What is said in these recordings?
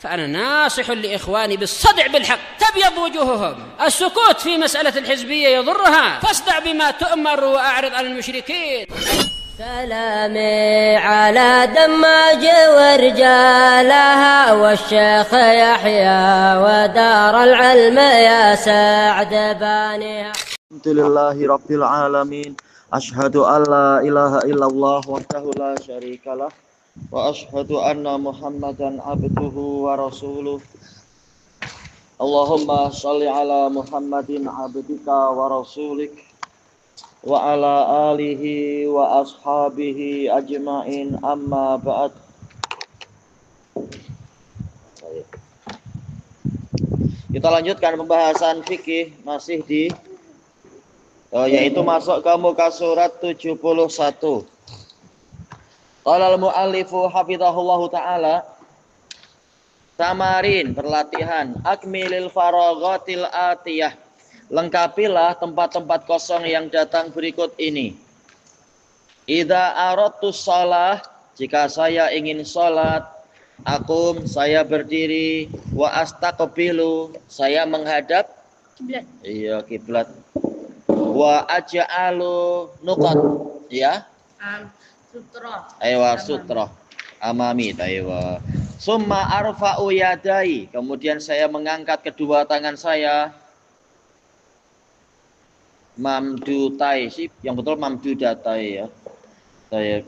فأنا ناصح لإخواني بالصدع بالحق تبيض وجوههم. السكوت في مسألة الحزبية يضرها، فاصدع بما تؤمر وأعرض عن المشركين. سلامي على دماج ورجالها والشيخ يحيى ودار العلم يا سعد بانيها. الحمد لله رب العالمين. أشهد أن لا إله إلا الله وحده لا شريك له وأشهد أن محمدا عبده ورسوله. اللهم صل على محمد عبدك ورسولك وعلى آله وأصحابه أجمعين. أما بعد. Kita lanjutkan pembahasan fikih masih di yaitu masuk ke muka surat 71. Qala al-muallifu hafizahullahu taala, tamarin berlatihan, akmilil faraghatil atiyah, lengkapilah tempat-tempat kosong yang datang berikut ini. Idza aradtu shalah, jika saya ingin salat, akum, saya berdiri, wa astaqbilu, saya menghadap kiblat. Iya, kiblat. Wa aj'alu nuqat, ya. Sutra. Aywa sutra. Amami, aywa. Summa arfa'u yadai, kemudian saya mengangkat kedua tangan saya. Mamdutai, sih, yang betul mamdudatai ya. Saya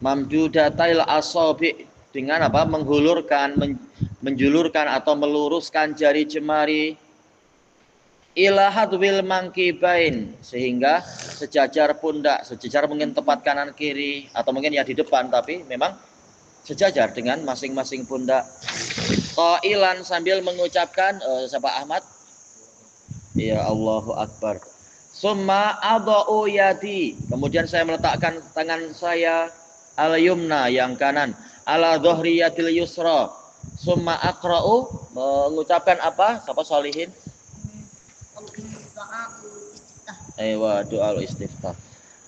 mamdudatai al-asabi, dengan apa? Menghulurkan, menjulurkan atau meluruskan jari jemari. Ila hadwil mangkibain, sehingga sejajar pundak, sejajar mungkin tepat kanan kiri atau mungkin ya di depan, tapi memang sejajar dengan masing-masing pundak. Qailan, sambil mengucapkan siapa Ahmad? Ya, Allahu Akbar. Summa adau yadi, kemudian saya meletakkan tangan saya al-yumna, yang kanan, ala dhahri yadil yusra. Summa aqra'u, mengucapkan apa? Siapa sholihin? Aywa, doa al-istiftah.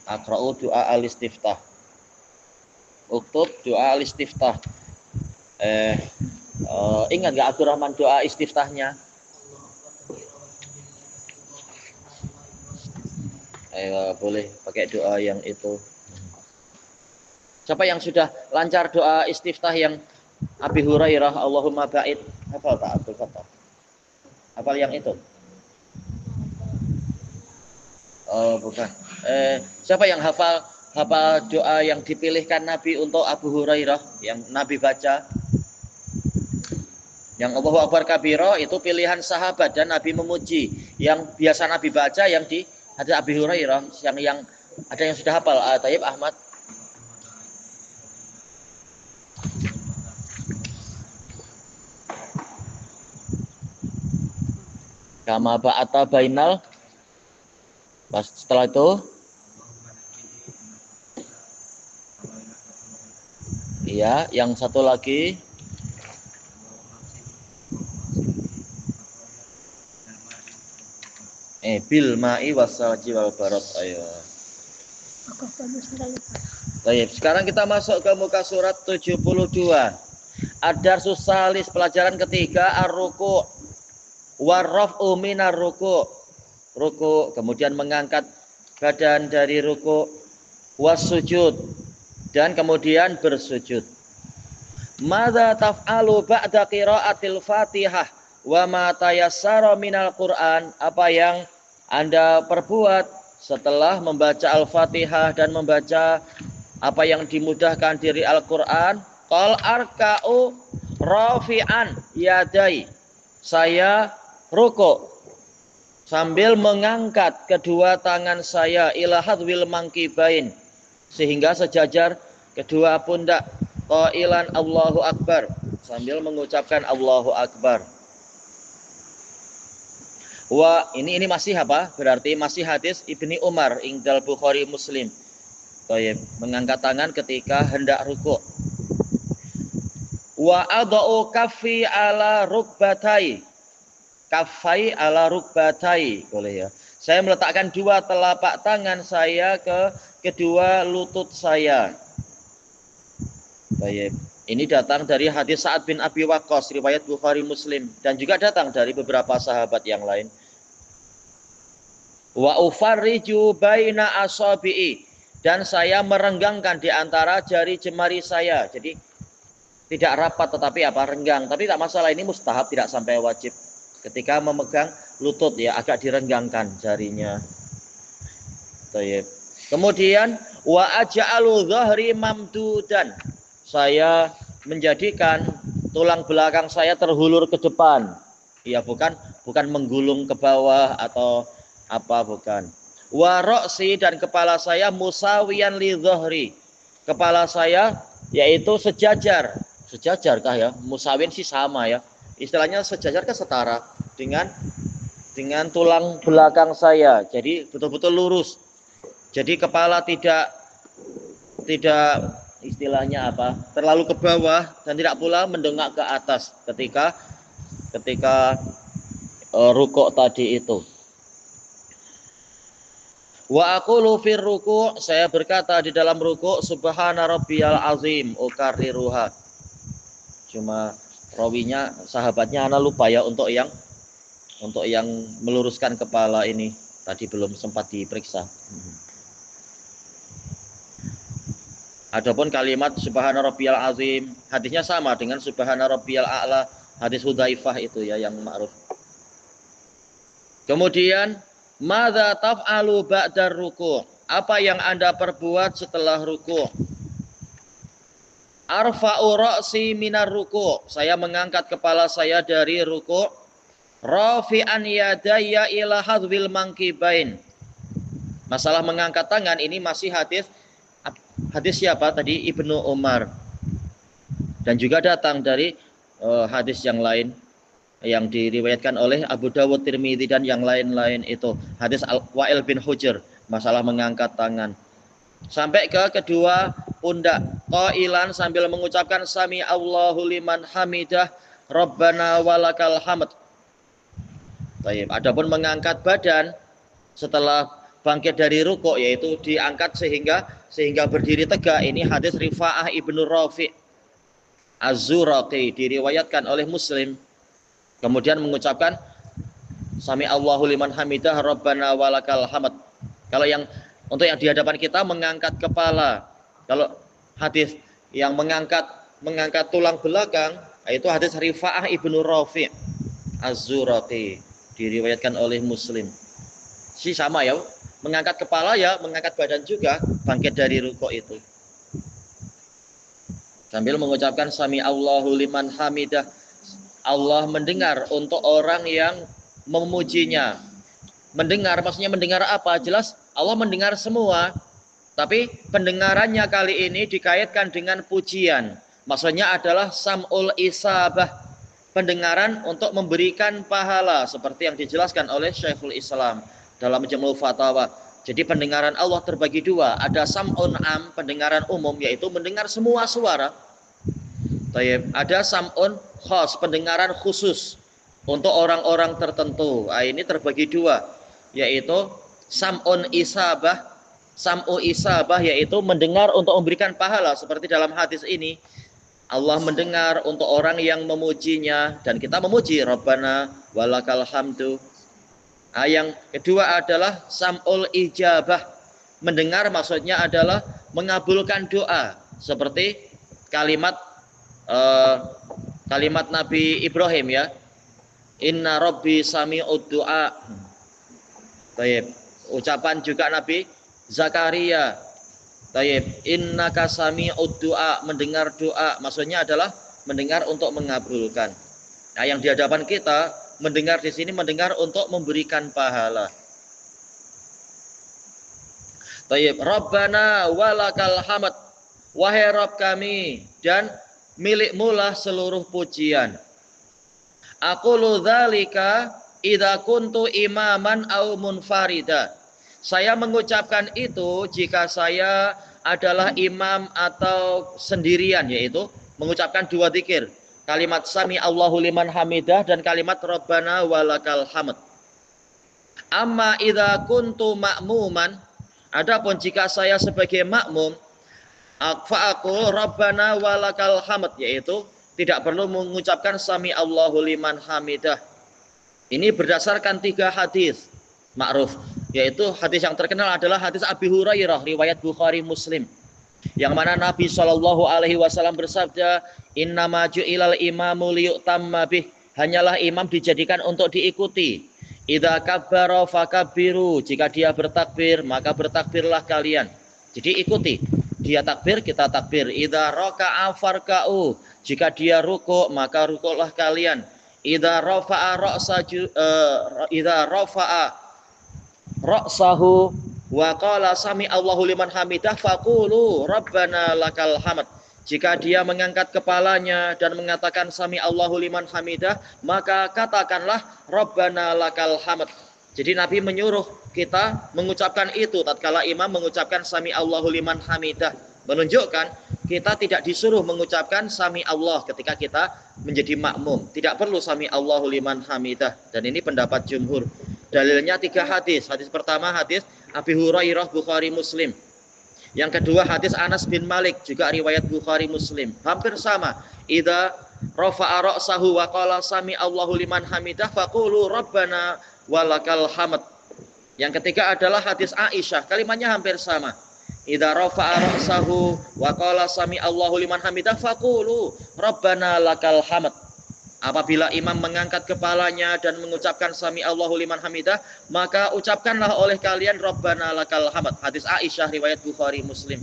Aqra'u doa al-istiftah. Uktub doa al-istiftah. Ingat enggak Abdurrahman doa istiftahnya? Aywa, boleh pakai doa yang itu. Siapa yang sudah lancar doa istiftah yang Abi Hurairah, Allahumma ba'id, hafal tak Abdul Fattah? Hafal yang itu? Oh, bukan. Siapa yang hafal doa yang dipilihkan Nabi untuk Abu Hurairah yang Nabi baca? Yang Allahu Akbar kabira itu pilihan sahabat dan Nabi memuji. Yang biasa Nabi baca yang di hadits Abi Hurairah, yang ada yang sudah hafal. Tayyib Ahmad. Kama ba'ata bainal. Pas setelah itu, iya, yang satu lagi, bil ma'i wasalji wal barad. Ayo. Baik, sekarang kita masuk ke muka surat 72. Ad-darsus salis, pelajaran ketiga, ar-ruku' warraf'u minar ruku'. Ruku, kemudian mengangkat badan dari ruku, wasujud, dan kemudian bersujud. Madza taf'alu ba'da qiraatil Fatihah wa ma tayassara minal Qur'an, apa yang Anda perbuat setelah membaca Al-Fatihah dan membaca apa yang dimudahkan dari Al-Qur'an? Qal arka'u rafi'an yadai, saya ruku sambil mengangkat kedua tangan saya, ila hadwil mangkibain, sehingga sejajar kedua pundak. Qailan Allahu Akbar, sambil mengucapkan Allahu Akbar. Wa ini masih apa? Berarti masih hadis Ibni Umar ingdal Bukhari Muslim. Baik, mengangkat tangan ketika hendak ruku'. Wa adau kaffi ala rukbatai, kafai ala rukbatai, boleh ya. Saya meletakkan dua telapak tangan saya ke kedua lutut saya. Baik. Ini datang dari hadis Sa'ad bin Abi Waqqas, riwayat Bukhari Muslim, dan juga datang dari beberapa sahabat yang lain. Wa ufarriju baina asabi'i, dan saya merenggangkan di antara jari jemari saya. Jadi tidak rapat tetapi renggang. Tapi tak masalah, ini mustahab, tidak sampai wajib. Ketika memegang lutut ya agak direnggangkan jarinya. Kemudian wa aj'alu dhahri mamdudan. Saya menjadikan tulang belakang saya terhulur ke depan. Ya bukan menggulung ke bawah atau apa, bukan. Wa ra'si, dan kepala saya musawiyan li dhahri. Kepala saya yaitu sejajar. Sejajar kah ya? Musawin sih sama ya. Istilahnya sejajar kan setara dengan tulang belakang saya. Jadi betul-betul lurus. Jadi kepala tidak istilahnya terlalu ke bawah dan tidak pula mendongak ke atas ketika rukuk tadi itu. Wa aqulu fir ruku', saya berkata di dalam rukuk, subhana rabbiyal azim, ukarriruha. Cuma rawinya, sahabatnya ana lupa ya untuk yang meluruskan kepala ini tadi belum sempat diperiksa. Adapun kalimat subhana rabbiyal azim, hadisnya sama dengan subhana rabbiyal a'la, hadis Hudzaifah itu ya yang ma'ruf. Kemudian madza taf'alu ba'dar ruku', apa yang Anda perbuat setelah ruku'? Arfa'u ra'si minar ruku', saya mengangkat kepala saya dari ruku'. Rafi'an yadayya ila hadwil mangkibain. Masalah mengangkat tangan ini masih hadis siapa tadi? Ibnu Umar. Dan juga datang dari hadis yang lain yang diriwayatkan oleh Abu Dawud, Tirmidzi dan yang lain-lain itu. Hadis Wa'il bin Hujr, masalah mengangkat tangan. Sampai ke kedua pundak, qailan, sambil mengucapkan sami Allahu liman hamidah, Rabbana walakal hamd. Baik, adapun mengangkat badan setelah bangkit dari rukuk, yaitu diangkat sehingga berdiri tegak, ini hadis Rifa'ah ibnu Rafi' Az-Zuraqi, diriwayatkan oleh Muslim. Kemudian mengucapkan sami Allahu liman hamidah, Rabbana walakal hamd. Kalau yang untuk yang di hadapan kita mengangkat kepala, kalau hadis yang mengangkat tulang belakang, itu hadis Rifa'ah ibnu Rafi' Az-Zuraqi, diriwayatkan oleh Muslim. Si sama ya, mengangkat kepala ya, mengangkat badan juga, bangkit dari rukuk itu. Sambil mengucapkan sami Allahu liman hamidah, Allah mendengar untuk orang yang memujinya. Mendengar, maksudnya mendengar apa? Jelas Allah mendengar semua, tapi pendengarannya kali ini dikaitkan dengan pujian. Maksudnya adalah sam'ul isabah, pendengaran untuk memberikan pahala, seperti yang dijelaskan oleh Syekhul Islam dalam Majmu' Fatawa. Jadi pendengaran Allah terbagi dua, ada sam'un am, pendengaran umum, yaitu mendengar semua suara. Ada sam'un khas, pendengaran khusus untuk orang-orang tertentu. Ini terbagi dua, yaitu sam'un isabah, sam'u isabah, yaitu mendengar untuk memberikan pahala, seperti dalam hadis ini. Allah mendengar untuk orang yang memujinya, dan kita memuji Rabbana walakal hamdu. Yang kedua adalah sam'ul ijabah, mendengar maksudnya adalah mengabulkan doa, seperti kalimat Nabi Ibrahim ya, inna rabbi sami'ud du'a. Baik, ucapan juga Nabi Zakaria, baik, innaka sami'ud du'a, mendengar doa, maksudnya adalah mendengar untuk mengabulkan. Nah, yang di hadapan kita mendengar di sini mendengar untuk memberikan pahala. Baik, Rabbana walakal hamd, wahai Rabb kami dan milikmu lah seluruh pujian. Aqulu dzalika idza kuntu imaman au munfarida. Saya mengucapkan itu jika saya adalah imam atau sendirian, yaitu mengucapkan dua zikir, kalimat sami Allahu liman hamidah dan kalimat Rabbana walakal hamd. Amma idza kuntu ma'muman, adapun jika saya sebagai makmum, Fa'aqul Rabbana walakal hamd, yaitu tidak perlu mengucapkan sami Allahu liman hamidah. Ini berdasarkan 3 hadis ma'ruf, yaitu hadis yang terkenal adalah hadis Abi Hurairah riwayat Bukhari Muslim, yang mana Nabi Shallallahu Alaihi Wasallam bersabda, Innama ju'ilal imamu liyu'tamma bih, hanyalah imam dijadikan untuk diikuti. Idza kabbara fakabbiru, jika dia bertakbir maka bertakbirlah kalian. Jadi ikuti, dia takbir kita takbir. Idza raka'a farka'u, jika dia rukuk maka rukuklah kalian. Idza rafa'a ra'sahu wa qala sami Allahu liman hamidah faqulu rabbana lakal hamd. Jika dia mengangkat kepalanya dan mengatakan sami Allahu liman hamidah, maka katakanlah rabbana lakal hamd. Jadi Nabi menyuruh kita mengucapkan itu tatkala imam mengucapkan sami Allahu liman hamidah, menunjukkan kita tidak disuruh mengucapkan sami Allah ketika kita menjadi makmum. Tidak perlu sami Allahu liman hamidah, dan ini pendapat jumhur. Dalilnya 3 hadis. Hadis pertama hadis Abi Hurairah Bukhari Muslim. Yang kedua hadis Anas bin Malik juga riwayat Bukhari Muslim. Hampir sama. Idza rafa'a ra'sahu wa qala sami Allahu liman hamidah faqulu rabbana walakal hamd. Yang ketiga adalah hadis Aisyah. Kalimatnya hampir sama. Idza rafa'a ra'sahu wa qala sami Allahu liman hamidah faqulu rabbana lakal hamd. Apabila imam mengangkat kepalanya dan mengucapkan sami Allahu liman hamidah, maka ucapkanlah oleh kalian rabbana lakal hamd. Hadis Aisyah riwayat Bukhari Muslim.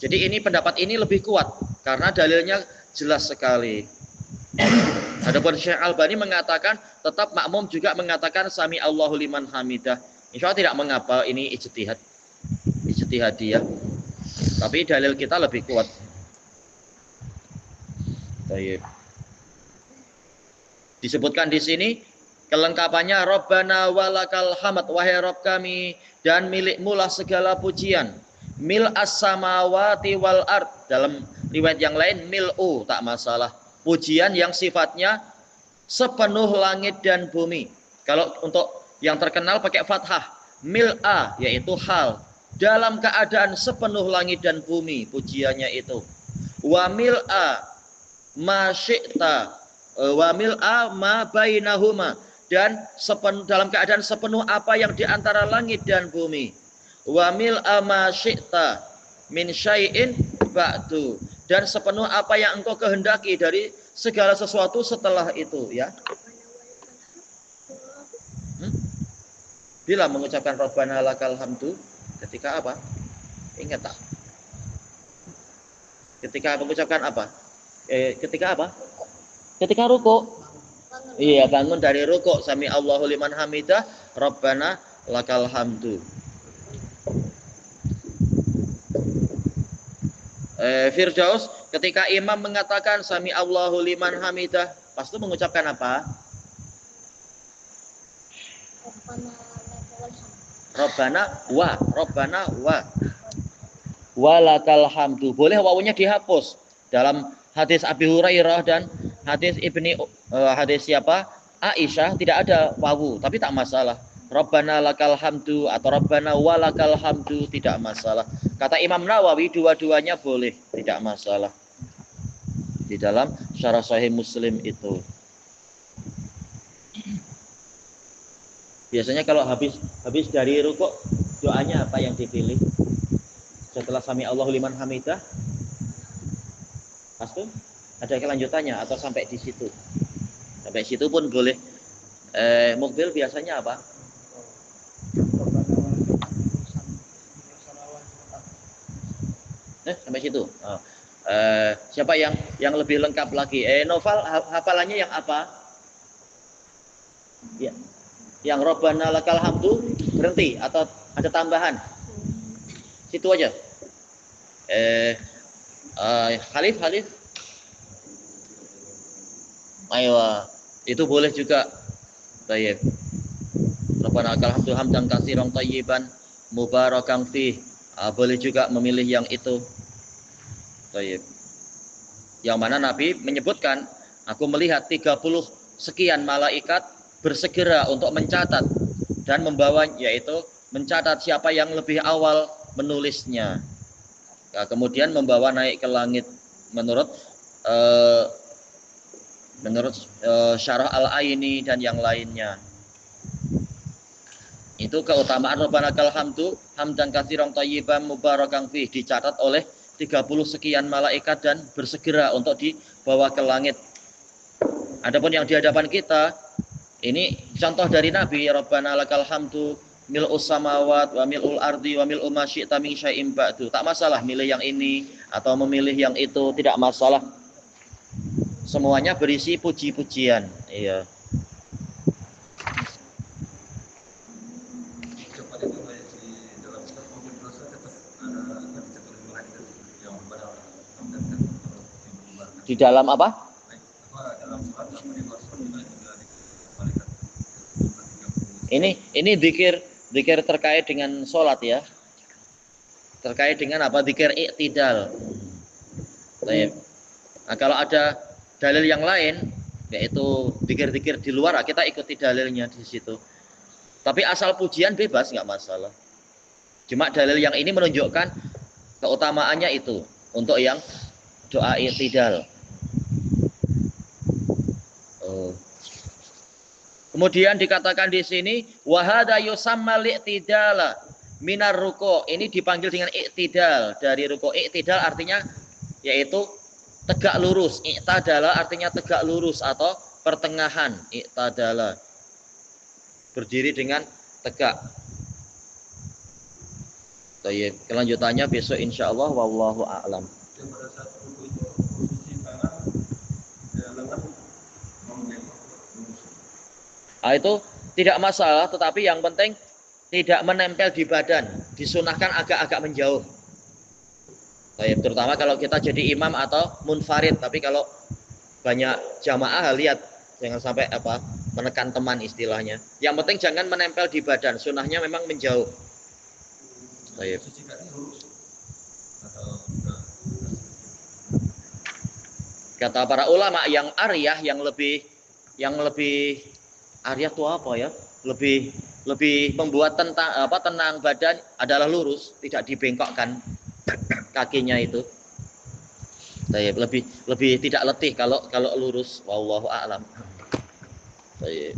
Jadi ini pendapat ini lebih kuat karena dalilnya jelas sekali. Adapun Syekh Albani mengatakan tetap makmum juga mengatakan sami Allahu liman hamidah. Insya Allah tidak mengapa, ini ijtihadiyah. Tapi dalil kita lebih kuat. Baik. Disebutkan di sini kelengkapannya Rabbana walakal hamd, wahai Rabb kami dan milikmu lah segala pujian. Mil as-samawati wal ard, dalam riwayat yang lain mil'u, tak masalah. Pujian yang sifatnya sepenuh langit dan bumi. Kalau untuk yang terkenal pakai fathah, mil'a yaitu hal, dalam keadaan sepenuh langit dan bumi pujiannya itu. Wa mil'a ma syi'ta wa mil'a ma bainahuma, dan dalam keadaan sepenuh apa yang di antara langit dan bumi. Wa mil'a ma syi'ta min syai'in ba'du, dan sepenuh apa yang engkau kehendaki dari segala sesuatu setelah itu, ya. Bila mengucapkan Rabbana lakal hamdu ketika apa? Ingat tak? Ketika mengucapkan apa? Ketika apa? Ketika rukuk. Iya, bangun dari rukuk, sami Allahu liman hamidah, Rabbana lakal hamdu. Firdaus ketika imam mengatakan sami Allahu liman hamidah, pas itu mengucapkan apa? Rabbana wa walakal hamdu. Boleh wawunya dihapus. Dalam hadis Abi Hurairah dan hadis hadis siapa? Aisyah tidak ada wawu, tapi tak masalah. Rabbana lakal hamdu atau Rabbana walakal hamdu tidak masalah. Kata Imam Nawawi dua-duanya boleh, tidak masalah. Di dalam Syarah Sahih Muslim itu. Biasanya kalau habis dari rukuk, doanya apa yang dipilih? Setelah sami Allahu liman hamidah, pasti ada kelanjutannya atau sampai di situ? Sampai situ pun boleh. Mukbil biasanya apa? Sampai situ. Siapa yang lebih lengkap lagi? Noval hafalannya yang apa? Ya. Yang Rabbana lakal hamdu berhenti atau ada tambahan? Situ aja. Khalif. Ayo, itu boleh juga. Baik. Rabbana lakal hamdu hamdan katsiran thayyiban mubarakan fih. Boleh juga memilih yang itu. Baik. Yang mana Nabi menyebutkan, aku melihat 30 sekian malaikat bersegera untuk mencatat dan membawa, yaitu mencatat siapa yang lebih awal menulisnya. Nah, kemudian membawa naik ke langit menurut Syarah Al-Aini dan yang lainnya. Itu keutamaan Rabbana lakal hamdu hamdan katsiran thayyiban mubarakan fih, dicatat oleh 30 sekian malaikat dan bersegera untuk dibawa ke langit. Adapun yang di hadapan kita ini contoh dari Nabi, Rabbana lakal hamdu mil'us samawat wa mil'ul ardi wa mil'u ma syi'ta min syai'in ba'du. Tak masalah milih yang ini atau memilih yang itu, tidak masalah. Semuanya berisi puji-pujian. Iya. Di dalam apa? Ini zikir terkait dengan sholat ya. Terkait dengan apa? Zikir i'tidal. Nah, kalau ada dalil yang lain, yaitu zikir-zikir di luar, kita ikuti dalilnya di situ. Tapi asal pujian bebas, nggak masalah. Cuma dalil yang ini menunjukkan keutamaannya itu untuk yang doa i'tidal. Kemudian dikatakan di sini wahada yusamma li'tidala minar ruku'. Ini dipanggil dengan i'tidal dari ruku'. I'tidal artinya yaitu tegak lurus. I'tadala artinya tegak lurus atau pertengahan. I'tadala berdiri dengan tegak. Baik, kelanjutannya besok insyaallah, wallahu a'lam. Itu tidak masalah, tetapi yang penting tidak menempel di badan, disunahkan agak-agak menjauh. Baik, terutama kalau kita jadi imam atau munfarid, tapi kalau banyak jamaah lihat jangan sampai menekan teman istilahnya. Yang penting jangan menempel di badan, sunahnya memang menjauh. Baik. Kata para ulama yang aryah, yang lebih aryah itu apa ya? Lebih membuat tenang badan adalah lurus, tidak dibengkokkan kakinya itu. Lebih tidak letih kalau lurus. Wallahu a'lam. Baik.